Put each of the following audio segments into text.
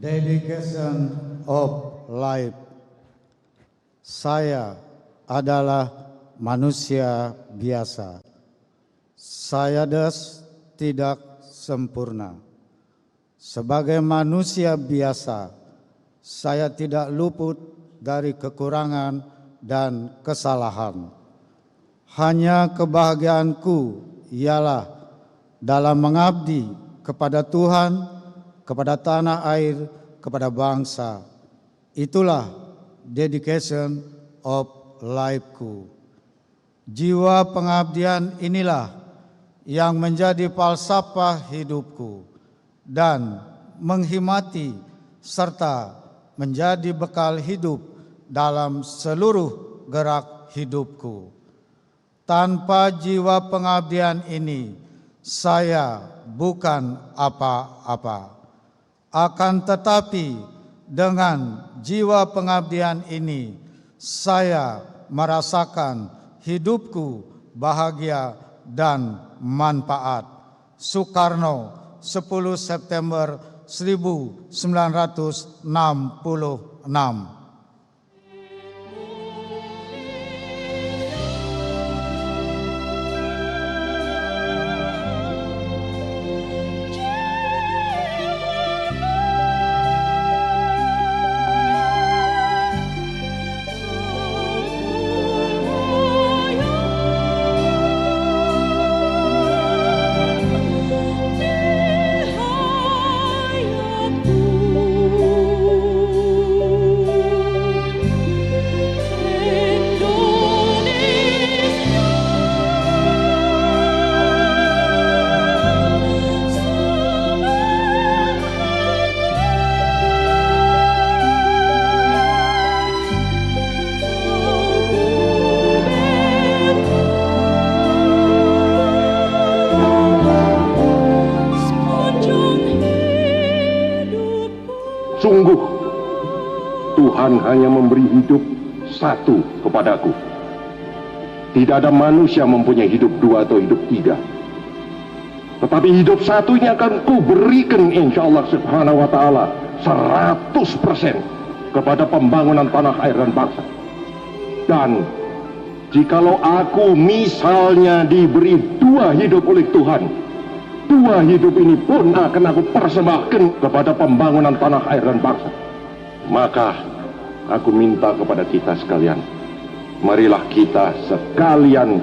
Dedication of life. Saya adalah manusia biasa. Saya tidak sempurna. Sebagai manusia biasa, saya tidak luput dari kekurangan dan kesalahan. Hanya kebahagiaanku ialah dalam mengabdi kepada Tuhan, kepada tanah air, kepada bangsa. Itulah dedication of life-ku. Jiwa pengabdian inilah yang menjadi falsafah hidupku dan menghimati serta menjadi bekal hidup dalam seluruh gerak hidupku. Tanpa jiwa pengabdian ini, saya bukan apa-apa. Akan tetapi dengan jiwa pengabdian ini, saya merasakan hidupku bahagia dan manfaat. Soekarno, 10 September 1966. Sungguh, Tuhan hanya memberi hidup satu kepadaku. Tidak ada manusia mempunyai hidup dua atau hidup tiga. Tetapi hidup satu ini akan ku berikan insya Allah subhanahu wa ta'ala 100% kepada pembangunan tanah air dan bangsa. Dan jikalau aku misalnya diberi dua hidup oleh Tuhan, dua hidup ini pun akan aku persembahkan kepada pembangunan tanah air dan bangsa. Maka aku minta kepada kita sekalian, marilah kita sekalian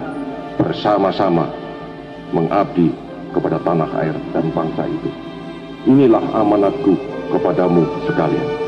bersama-sama mengabdi kepada tanah air dan bangsa itu. Inilah amanatku kepadamu sekalian.